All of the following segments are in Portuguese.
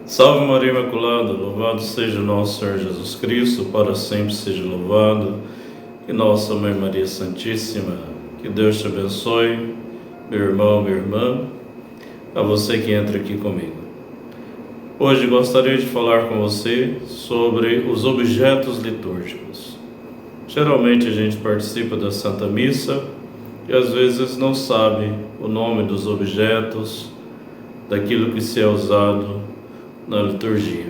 Salve Maria Imaculada, louvado seja o nosso Senhor Jesus Cristo, para sempre seja louvado. E nossa Mãe Maria Santíssima, que Deus te abençoe, meu irmão, minha irmã, a você que entra aqui comigo. Hoje gostaria de falar com você sobre os objetos litúrgicos. Geralmente a gente participa da Santa Missa e às vezes não sabe o nome dos objetos, daquilo que se é usado na liturgia.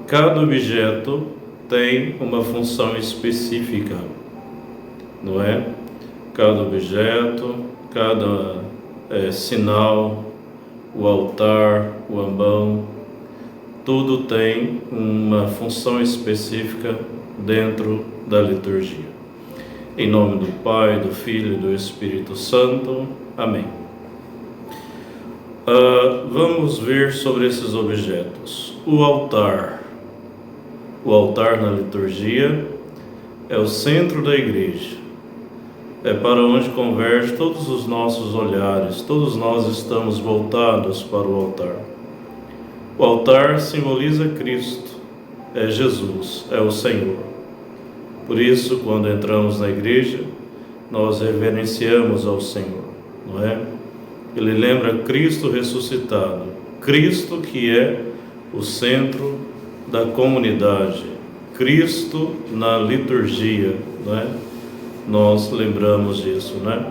Cada objeto tem uma função específica, não é? Cada objeto, cada sinal, o altar, o ambão, tudo tem uma função específica dentro da liturgia. Em nome do Pai, do Filho e do Espírito Santo. Amém. Vamos ver sobre esses objetos. O altar na liturgia é o centro da igreja, é para onde converge todos os nossos olhares, todos nós estamos voltados para o altar. O altar simboliza Cristo, é Jesus, é o Senhor. Por isso, quando entramos na igreja, nós reverenciamos ao Senhor, não é? Ele lembra Cristo ressuscitado, Cristo que é o centro da comunidade, Cristo na liturgia, não é? Nós lembramos disso, né?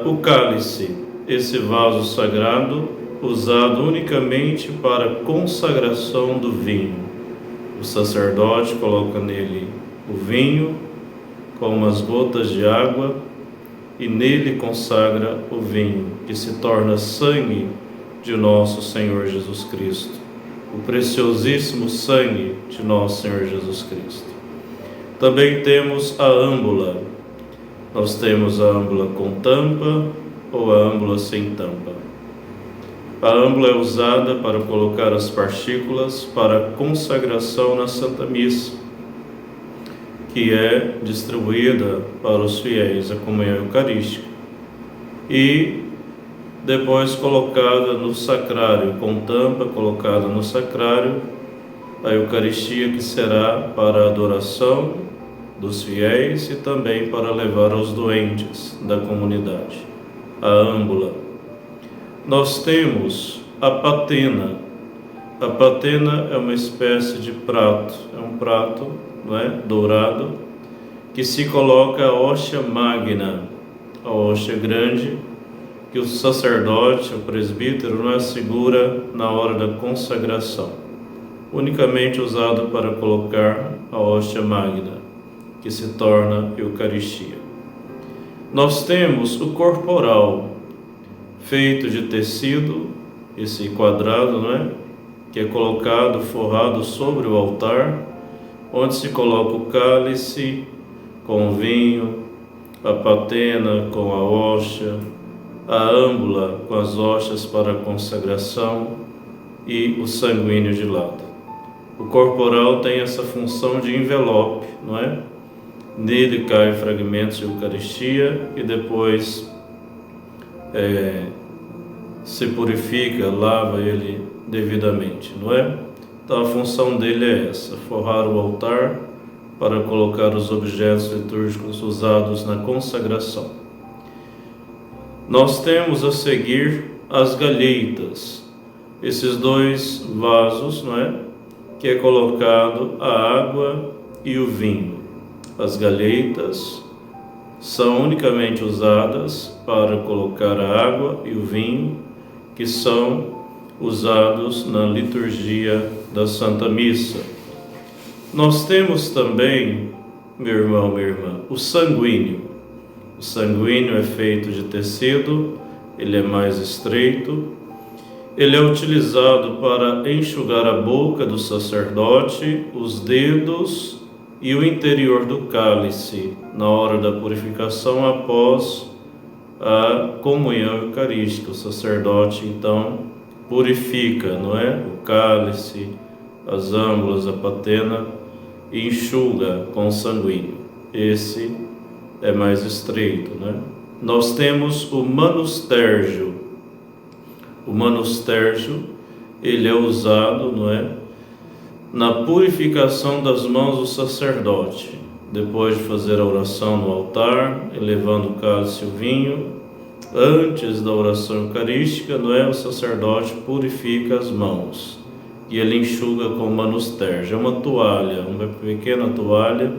O cálice, esse vaso sagrado usado unicamente para a consagração do vinho. O sacerdote coloca nele o vinho com umas gotas de água e nele consagra o vinho, que se torna sangue de nosso Senhor Jesus Cristo, o preciosíssimo sangue de nosso Senhor Jesus Cristo. Também temos a âmbula. Nós temos a âmbula com tampa ou a âmbula sem tampa. A âmbula é usada para colocar as partículas para a consagração na Santa Missa, que é distribuída para os fiéis, a comunhão eucarística, e depois colocada no sacrário, com tampa colocada no sacrário, a Eucaristia, que será para a adoração dos fiéis e também para levar aos doentes da comunidade. A âmbula. Nós temos a patena. A patena é uma espécie de prato, é um prato, não é, dourado, que se coloca a hóstia magna, a hóstia grande, que o sacerdote, o presbítero, não é, segura na hora da consagração, unicamente usado para colocar a hóstia magna, que se torna Eucaristia. Nós temos o corporal, feito de tecido, esse quadrado, não é, que é colocado, forrado sobre o altar, onde se coloca o cálice com o vinho, a patena com a hóstia, a âmbula com as hóstias para a consagração e o sanguíneo de lado. O corporal tem essa função de envelope, não é? Nele caem fragmentos de Eucaristia e depois se purifica, lava ele devidamente, não é? Então a função dele é essa, forrar o altar para colocar os objetos litúrgicos usados na consagração. Nós temos a seguir as galheitas, esses dois vasos, não é? Que é colocado a água e o vinho. As galheitas são unicamente usadas para colocar a água e o vinho, que são usados na liturgia da Santa Missa. Nós temos também, meu irmão, minha irmã, o sanguíneo. O sanguíneo é feito de tecido, ele é mais estreito, ele é utilizado para enxugar a boca do sacerdote, os dedos e o interior do cálice, na hora da purificação após a comunhão eucarística. O sacerdote, então, purifica, não é? O cálice, as âmbulas, a patena, e enxuga com o sanguíneo. Esse é mais estreito, né? Nós temos o manustérgio. O manustérgio ele é usado, não é, na purificação das mãos do sacerdote. Depois de fazer a oração no altar, elevando o cálice e o vinho, antes da oração eucarística, não é, o sacerdote purifica as mãos e ele enxuga com manusterge. É uma toalha, uma pequena toalha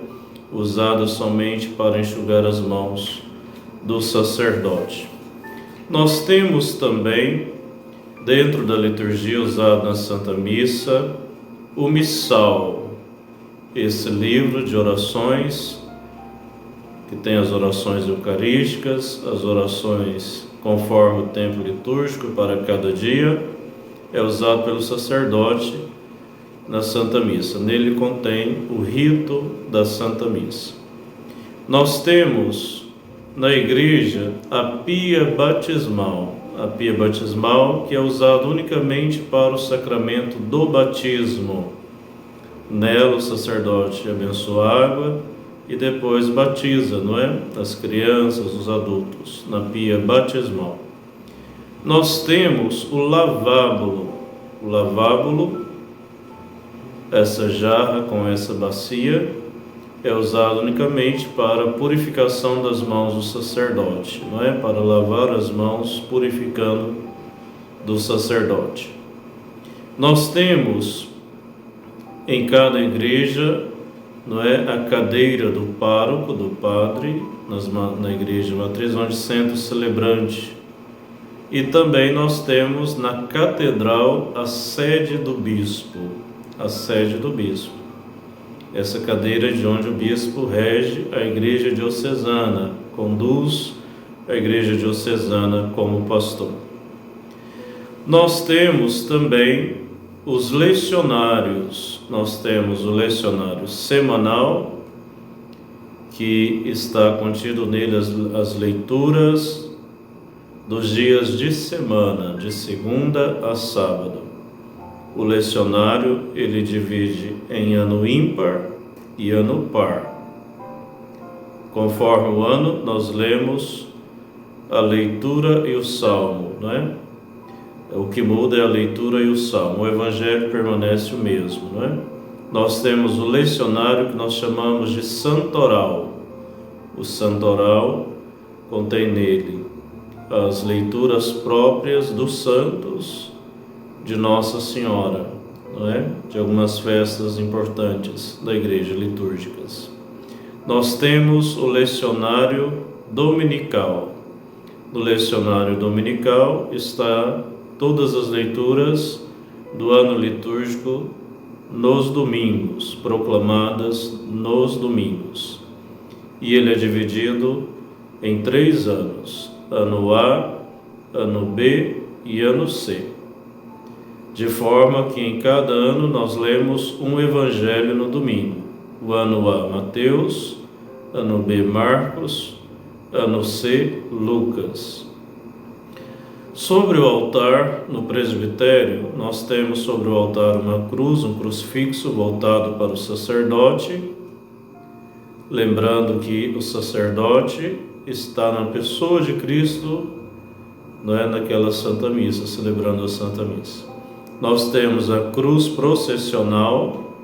usada somente para enxugar as mãos do sacerdote. Nós temos também, dentro da liturgia usada na Santa Missa, o missal, esse livro de orações, que tem as orações eucarísticas, as orações conforme o tempo litúrgico para cada dia, é usado pelo sacerdote na Santa Missa. Nele contém o rito da Santa Missa. Nós temos na igreja a pia batismal, que é usada unicamente para o sacramento do batismo. Nela o sacerdote abençoa a água e depois batiza, não é? As crianças, os adultos, na pia batismal. Nós temos o lavábulo. O lavábulo, essa jarra com essa bacia, é usado unicamente para a purificação das mãos do sacerdote, não é? Para lavar as mãos, purificando do sacerdote. Nós temos em cada igreja, não é, a cadeira do pároco, do padre, na igreja matriz, onde senta o celebrante. E também nós temos na catedral a sede do bispo, essa cadeira de onde o bispo rege a igreja diocesana, conduz a igreja diocesana como pastor. Nós temos também os lecionários. Nós temos o lecionário semanal, que está contido nele as leituras dos dias de semana, de segunda a sábado. O lecionário, ele divide em ano ímpar e ano par. Conforme o ano, nós lemos a leitura e o salmo, não é? O que muda é a leitura e o salmo. O evangelho permanece o mesmo, não é? Nós temos o lecionário que nós chamamos de santoral. O santoral contém nele as leituras próprias dos santos de Nossa Senhora, não é? De algumas festas importantes da igreja litúrgicas. Nós temos o lecionário dominical. No lecionário dominical está todas as leituras do ano litúrgico nos domingos, proclamadas nos domingos. E ele é dividido em 3 anos: ano A, ano B e ano C. De forma que em cada ano nós lemos um evangelho no domingo. O ano A, Mateus; ano B, Marcos; ano C, Lucas. Sobre o altar, no presbitério, nós temos sobre o altar uma cruz, um crucifixo voltado para o sacerdote, lembrando que o sacerdote está na pessoa de Cristo, não é, naquela Santa Missa, celebrando a Santa Missa. Nós temos a cruz processional,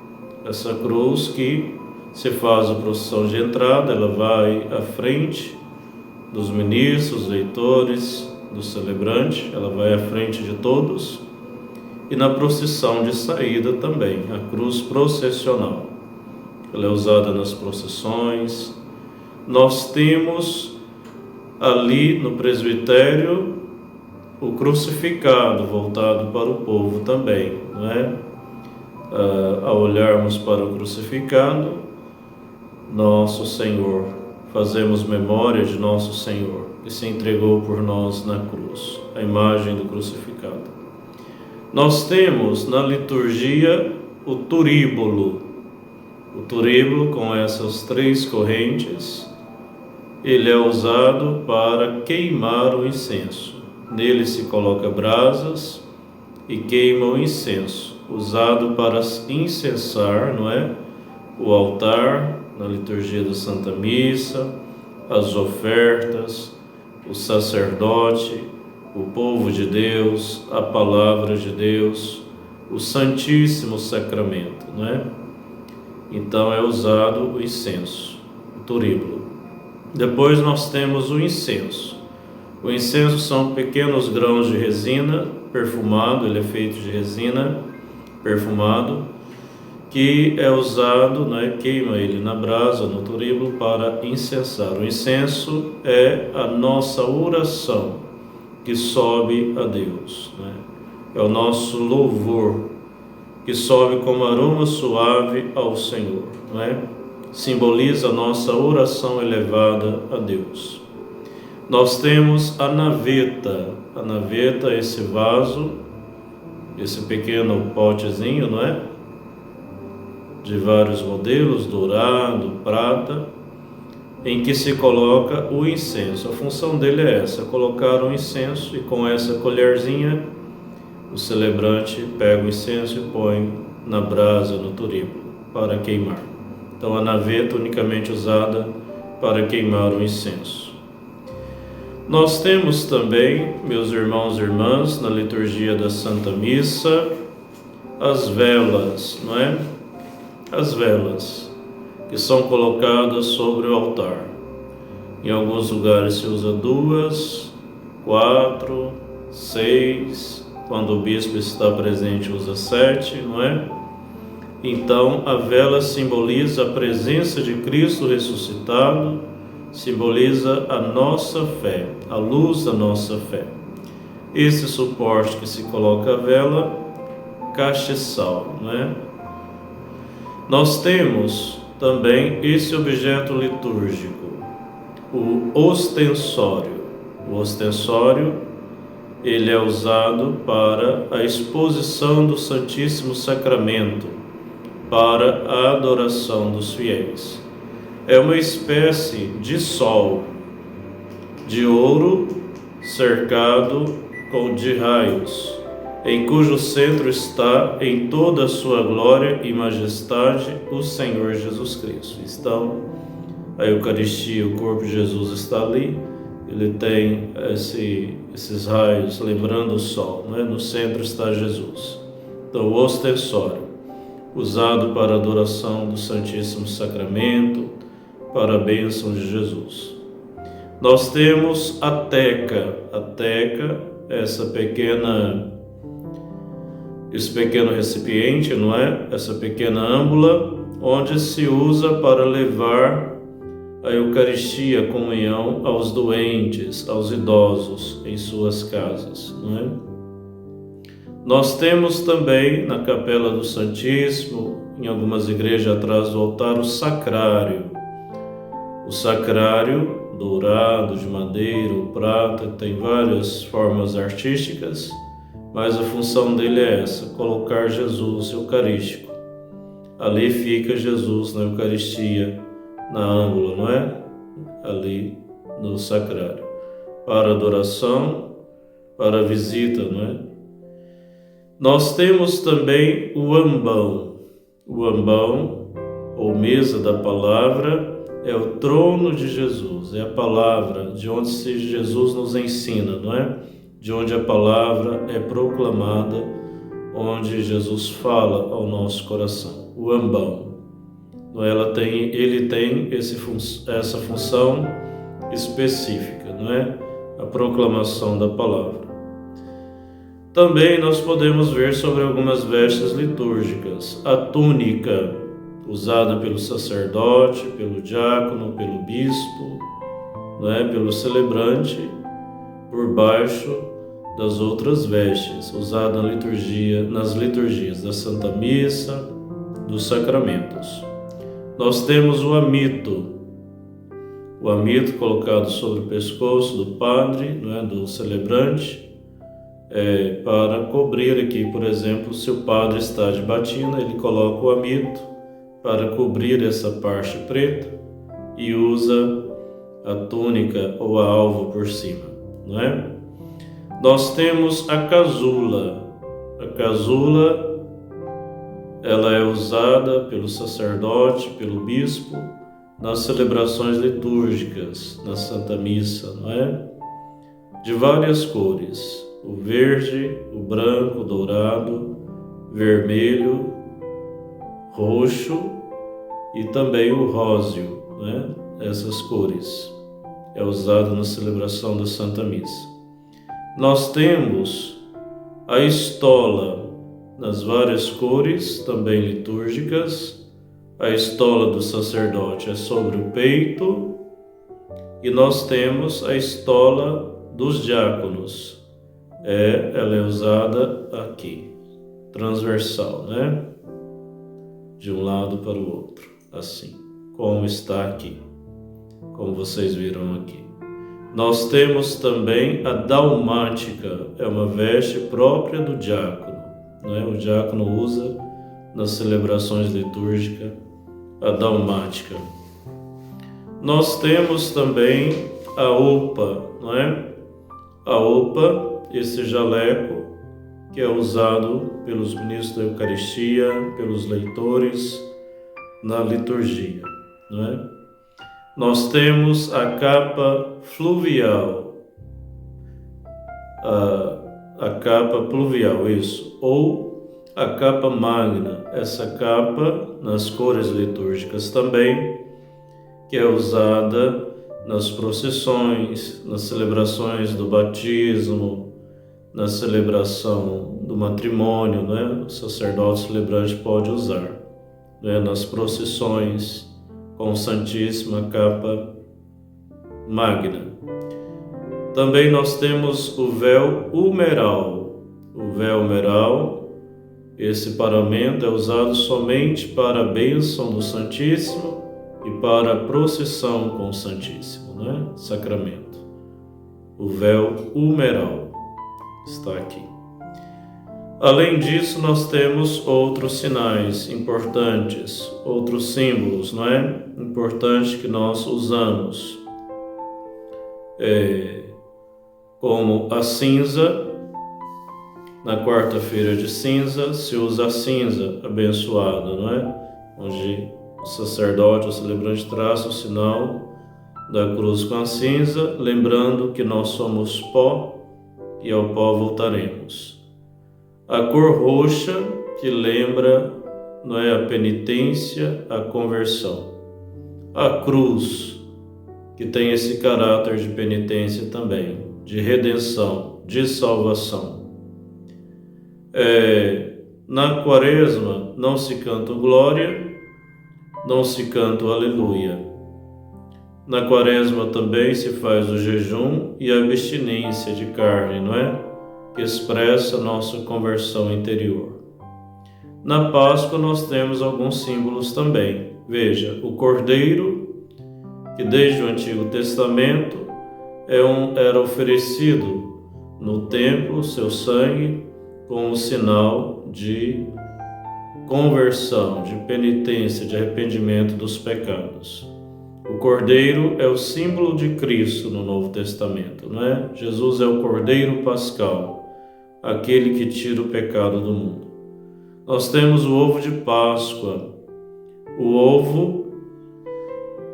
essa cruz que se faz a procissão de entrada, ela vai à frente dos ministros, leitores, do celebrante, ela vai à frente de todos, e na procissão de saída também, a cruz processional. Ela é usada nas procissões. Nós temos ali no presbitério o crucificado voltado para o povo também, não é? Ao olharmos para o crucificado, nosso Senhor, fazemos memória de nosso Senhor, que se entregou por nós na cruz, a imagem do crucificado. Nós temos na liturgia o turíbulo. O turíbulo, com essas 3 correntes, ele é usado para queimar o incenso. Nele se coloca brasas e queima o incenso, usado para incensar, não é? O altar, na liturgia da Santa Missa, as ofertas, o sacerdote, o povo de Deus, a palavra de Deus, o Santíssimo Sacramento, não é? Então é usado o incenso, o turíbulo. Depois nós temos o incenso. O incenso são pequenos grãos de resina perfumado, ele é feito de resina perfumado, que é usado, né, queima ele na brasa, no turíbulo, para incensar. O incenso é a nossa oração que sobe a Deus, né? É o nosso louvor que sobe como aroma suave ao Senhor, né? Simboliza a nossa oração elevada a Deus. Nós temos a naveta. A naveta é esse vaso, esse pequeno potezinho, não é? De vários modelos, dourado, prata, em que se coloca o incenso. A função dele é essa, colocar o incenso, e com essa colherzinha o celebrante pega o incenso e põe na brasa, no turíbulo, para queimar. Então a naveta unicamente usada para queimar o incenso. Nós temos também, meus irmãos e irmãs, na liturgia da Santa Missa, as velas, não é? As velas que são colocadas sobre o altar. Em alguns lugares se usa 2, 4, 6, quando o bispo está presente usa 7, não é? Então a vela simboliza a presença de Cristo ressuscitado, simboliza a nossa fé, a luz da nossa fé. Esse suporte que se coloca a vela, castiçal, não é? Nós temos também esse objeto litúrgico, o ostensório. O ostensório, ele é usado para a exposição do Santíssimo Sacramento, para a adoração dos fiéis. É uma espécie de sol de ouro cercado de raios, em cujo centro está em toda a sua glória e majestade o Senhor Jesus Cristo. Então, a Eucaristia, o corpo de Jesus está ali, ele tem esses raios, lembrando o sol, não é? No centro está Jesus. Então, o ostensório, usado para a adoração do Santíssimo Sacramento, para a bênção de Jesus. Nós temos a teca. A teca, esse pequeno recipiente, não é? Essa pequena âmbula, onde se usa para levar a Eucaristia, a comunhão aos doentes, aos idosos em suas casas, não é? Nós temos também na Capela do Santíssimo, em algumas igrejas atrás do altar, o sacrário. O sacrário dourado, de madeira ou prata, tem várias formas artísticas, mas a função dele é essa, colocar Jesus eucarístico. Ali fica Jesus na Eucaristia, na âmbula, não é? Ali no sacrário. Para adoração, para visita, não é? Nós temos também o ambão. O ambão, ou mesa da palavra, é o trono de Jesus, é a palavra de onde Jesus nos ensina, não é? De onde a palavra é proclamada, onde Jesus fala ao nosso coração. O ambão, não é? Ele tem essa função específica, não é? A proclamação da palavra. Também nós podemos ver sobre algumas vestes litúrgicas. A túnica, usada pelo sacerdote, pelo diácono, pelo bispo, não é? Pelo celebrante, por baixo das outras vestes, usada nas liturgias da Santa Missa, dos sacramentos. Nós temos o amito colocado sobre o pescoço do padre, não é? Do celebrante, para cobrir aqui, por exemplo, se o padre está de batina, ele coloca o amito para cobrir essa parte preta e usa a túnica ou a alva por cima, não é? Nós temos a casula. A casula, ela é usada pelo sacerdote, pelo bispo, nas celebrações litúrgicas, na Santa Missa, não é? De várias cores, o verde, o branco, o dourado, vermelho, roxo e também o róseo, né? Essas cores é usado na celebração da Santa Missa. Nós temos a estola nas várias cores, também litúrgicas. A estola do sacerdote é sobre o peito e nós temos a estola dos diáconos. Ela é usada aqui, transversal, né? De um lado para o outro, assim, como está aqui, como vocês viram aqui. Nós temos também a dalmática, é uma veste própria do diácono, né? O diácono usa nas celebrações litúrgicas a dalmática. Nós temos também a opa, não é? A opa, esse jaleco que é usado pelos ministros da Eucaristia, pelos leitores na liturgia, não é? Nós temos a capa fluvial, a capa pluvial, isso, ou a capa magna, essa capa nas cores litúrgicas também, que é usada nas procissões, nas celebrações do batismo, na celebração do matrimônio, né? O sacerdote celebrante pode usar, né? Nas procissões com Santíssima capa magna. Também nós temos o véu humeral. O véu humeral, esse paramento é usado somente para a bênção do Santíssimo e para a procissão com o Santíssimo, né? Sacramento. O véu humeral está aqui. Além disso, nós temos outros sinais importantes, outros símbolos, não é? Importante que nós usamos, como a cinza. Na quarta-feira de cinza se usa a cinza abençoada, não é? Onde o sacerdote, o celebrante, traça o sinal da cruz com a cinza, lembrando que nós somos pó e ao pó voltaremos. A cor roxa, que lembra, não é, a penitência, a conversão. A cruz, que tem esse caráter de penitência também, de redenção, de salvação. Na quaresma não se canta o glória, não se canta o aleluia. Na quaresma também se faz o jejum e a abstinência de carne, não é? Que expressa nossa conversão interior. Na Páscoa nós temos alguns símbolos também. Veja, o cordeiro, que desde o Antigo Testamento era oferecido no templo, seu sangue, como sinal de conversão, de penitência, de arrependimento dos pecados. O cordeiro é o símbolo de Cristo no Novo Testamento, não é? Jesus é o cordeiro pascal, aquele que tira o pecado do mundo. Nós temos o ovo de Páscoa. O ovo,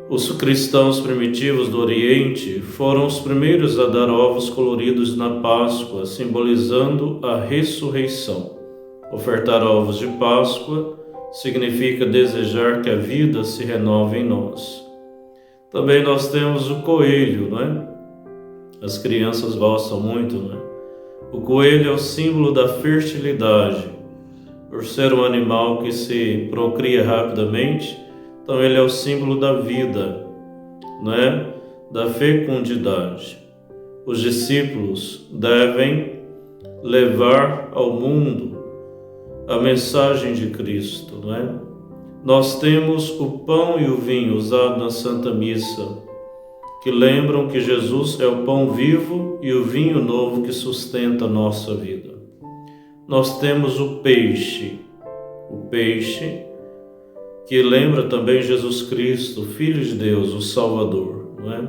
os cristãos primitivos do Oriente foram os primeiros a dar ovos coloridos na Páscoa, simbolizando a ressurreição. Ofertar ovos de Páscoa significa desejar que a vida se renove em nós. Também nós temos o coelho, não é? As crianças gostam muito, não é? O coelho é o símbolo da fertilidade. Por ser um animal que se procria rapidamente, então ele é o símbolo da vida, não é? Da fecundidade. Os discípulos devem levar ao mundo a mensagem de Cristo, não é? Nós temos o pão e o vinho usado na Santa Missa, que lembram que Jesus é o pão vivo e o vinho novo que sustenta a nossa vida. Nós temos o peixe que lembra também Jesus Cristo, Filho de Deus, o Salvador, não é?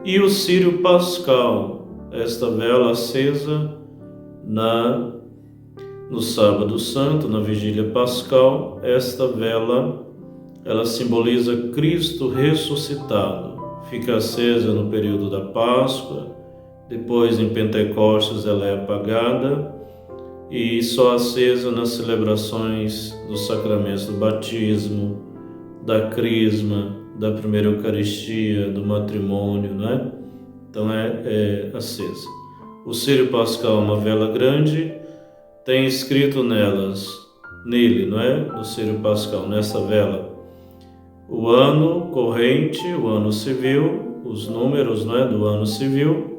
E o círio pascal, esta vela acesa no Sábado Santo, na Vigília Pascal. Esta vela, ela simboliza Cristo ressuscitado. Fica acesa no período da Páscoa, depois em Pentecostes ela é apagada e só acesa nas celebrações dos sacramentos do batismo, da crisma, da primeira Eucaristia, do matrimônio, não é? Então é acesa. O círio pascal é uma vela grande, tem escrito nele, não é? No círio pascal, nessa vela, o ano corrente, o ano civil, os números, não é? Do ano civil,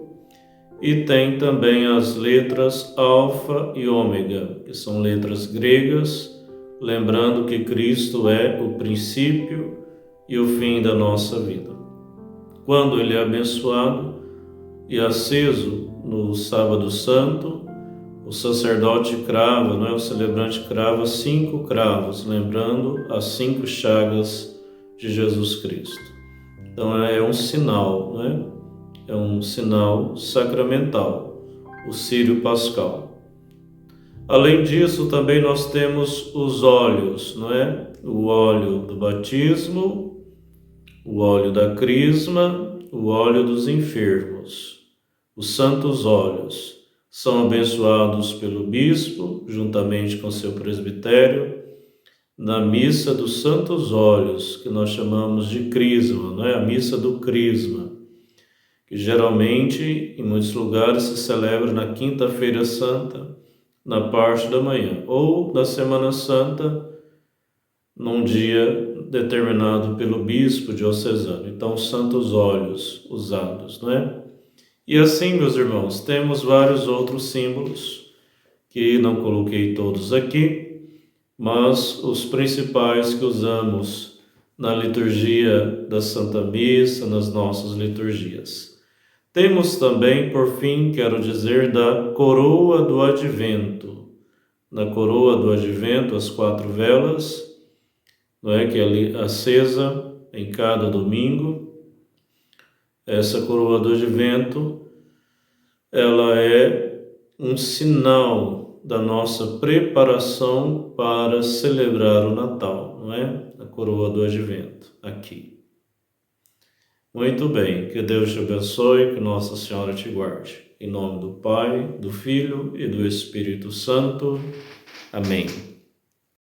e tem também as letras alfa e ômega, que são letras gregas, lembrando que Cristo é o princípio e o fim da nossa vida. Quando ele é abençoado e aceso no sábado santo, o sacerdote crava, não é? O celebrante crava 5 cravos, lembrando as 5 chagas de Jesus Cristo. Então é um sinal, não é? É um sinal sacramental, o círio pascal. Além disso, também nós temos os óleos, não é? O óleo do batismo, o óleo da crisma, o óleo dos enfermos. Os santos óleos são abençoados pelo bispo, juntamente com seu presbitério, na missa dos santos óleos, que nós chamamos de crisma, não é? A missa do crisma, que geralmente, em muitos lugares, se celebra na quinta-feira santa, na parte da manhã, ou na Semana Santa, num dia determinado pelo bispo diocesano. Então, santos óleos usados, não é? E assim, meus irmãos, temos vários outros símbolos, que não coloquei todos aqui, mas os principais que usamos na liturgia da Santa Missa, nas nossas liturgias. Temos também, por fim, quero dizer, da coroa do advento. Na coroa do advento, as 4 velas, não é, que é ali acesa em cada domingo. Essa coroa do advento, ela é um sinal da nossa preparação para celebrar o Natal, não é? A coroa do advento, aqui. Muito bem, que Deus te abençoe, que Nossa Senhora te guarde. Em nome do Pai, do Filho e do Espírito Santo. Amém.